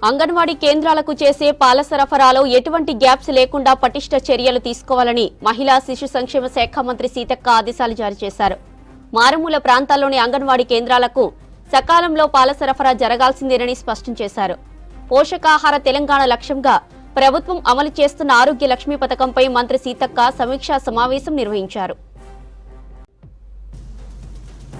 అంగన్వాడీ కేంద్రాలకు చేసే పాల సరఫరాలో ఎటువంటి గ్యాప్స్ లేకుండా పటిష్ట చర్యలు తీసుకోవాలని మహిళా శిశు సంక్షేమ శాఖ మంత్రి సీతక్క ఆదేశాలు జారీ చేశారు. మారుమూల ప్రాంతాల్లోని అంగన్వాడీ కేంద్రాలకు సకాలంలో పాల సరఫరా జరగాల్సిందేనని స్పష్టం చేశారు. పోషకాహార తెలంగాణ లక్ష్యంగా ప్రభుత్వం అమలు చేస్తున్న ఆరోగ్య లక్ష్మి పథకంపై మంత్రి సీతక్క సమీక్షా సమావేశం నిర్వహించారు.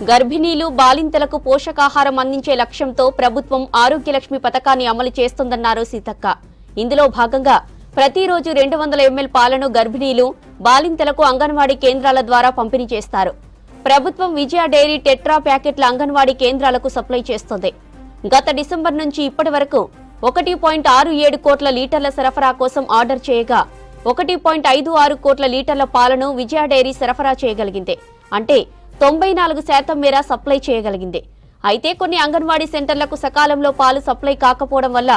గర్భిణీలు బాలింతలకు పోషకాహారం అందించే లక్ష్యంతో ప్రభుత్వం ఆరోగ్య లక్ష్మి పథకాన్ని అమలు చేస్తోందన్నారు సీతక్క. ఇందులో భాగంగా ప్రతిరోజు 200 ml పాలను గర్భిణీలు బాలింతలకు అంగన్వాడీ కేంద్రాల ద్వారా పంపిణీ చేస్తారు. ప్రభుత్వం విజయ డైరీ టెట్రా ప్యాకెట్ల అంగన్వాడీ కేంద్రాలకు సప్లై చేస్తోంది. గత డిసెంబర్ నుంచి ఇప్పటి వరకు 1.67 కోట్ల లీటర్ల సరఫరా కోసం ఆర్డర్ చేయగా 1.56 కోట్ల లీటర్ల పాలను విజయ డైరీ సరఫరా చేయగలిగింది. అంటే 94% మేర సప్లై చేయగలిగింది. అయితే కొన్ని అంగన్వాడీ సెంటర్లకు సకాలంలో పాలు సప్లై కాకపోవడం వల్ల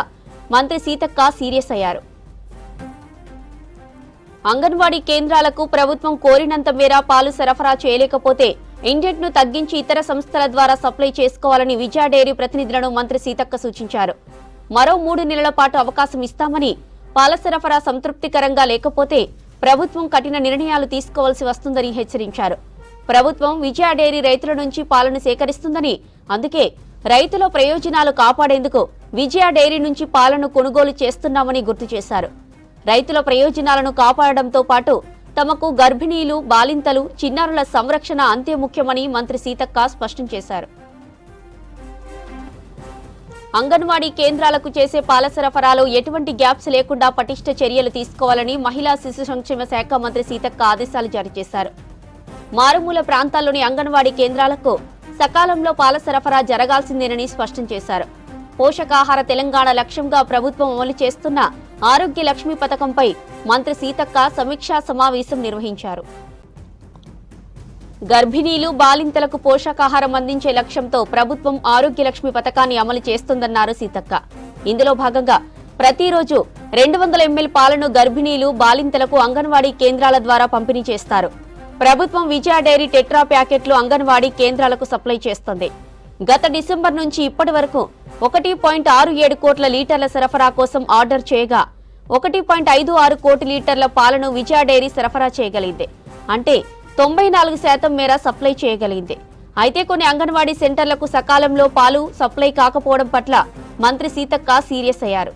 మంత్రి సీతక్క సీరియస్ అయ్యారు. అంగన్వాడీ కేంద్రాలకు ప్రభుత్వం కోరినంత మేర పాలు సరఫరా చేయలేకపోతే ఇండెంట్ను తగ్గించి ఇతర సంస్థల ద్వారా సప్లై చేసుకోవాలని విజయ డైరీ ప్రతినిధులను మంత్రి సీతక్క సూచించారు. మరో 3 నెలల పాటు అవకాశం ఇస్తామని, పాల సరఫరా సంతృప్తికరంగా లేకపోతే ప్రభుత్వం కఠిన నిర్ణయాలు తీసుకోవాల్సి వస్తుందని హెచ్చరించారు. ప్రభుత్వం విజయ డైరీ రైతుల నుంచి పాలను సేకరిస్తుందని, అందుకే రైతుల ప్రయోజనాలు కాపాడేందుకు విజయ డైరీ నుంచి పాలను కొనుగోలు చేస్తున్నామని గుర్తు చేశారు. రైతుల ప్రయోజనాలను కాపాడడంతో పాటు తమకు గర్భిణీలు, బాలింతలు, చిన్నారుల సంరక్షణ అంతే ముఖ్యమని మంత్రి సీతక్క స్పష్టం చేశారు. అంగన్వాడీ కేంద్రాలకు చేసే పాల సరఫరాలో ఎటువంటి గ్యాప్స్ లేకుండా పటిష్ట చర్యలు తీసుకోవాలని మహిళా శిశు సంక్షేమ శాఖ మంత్రి సీతక్క ఆదేశాలు జారీ చేశారు. మారుమూల ప్రాంతాల్లోని అంగన్వాడీ కేంద్రాలకు సకాలంలో పాల సరఫరా జరగాల్సిందేనని స్పష్టం చేశారు. పోషకాహార తెలంగాణ లక్ష్యంగా ప్రభుత్వం అమలు చేస్తున్న ఆరోగ్య లక్ష్మి పథకంపై మంత్రి సీతక్క సమీక్షా సమావేశం నిర్వహించారు. గర్భిణీలు, బాలింతలకు పోషకాహారం అందించే లక్ష్యంతో ప్రభుత్వం ఆరోగ్య లక్ష్మి పథకాన్ని అమలు చేస్తోందన్నారు సీతక్క. ఇందులో భాగంగా ప్రతిరోజు 200 ml పాలను గర్భిణీలు, బాలింతలకు అంగన్వాడీ కేంద్రాల ద్వారా పంపిణీ చేస్తారు. ప్రభుత్వం విజయ డైరీ టెట్రా ప్యాకెట్లు అంగన్వాడీ కేంద్రాలకు సప్లై చేస్తోంది. గత డిసెంబర్ నుంచి ఇప్పటి వరకు 1.67 కోట్ల లీటర్ల సరఫరా కోసం ఆర్డర్ చేయగా 1.56 కోటి లీటర్ల పాలను విజయ డైరీ సరఫరా చేయగలిగింది. అంటే 94% మేర సప్లై చేయగలిగింది. అయితే కొన్ని అంగన్వాడీ సెంటర్లకు సకాలంలో పాలు సప్లై కాకపోవడం పట్ల మంత్రి సీతక్క సీరియస్ అయ్యారు.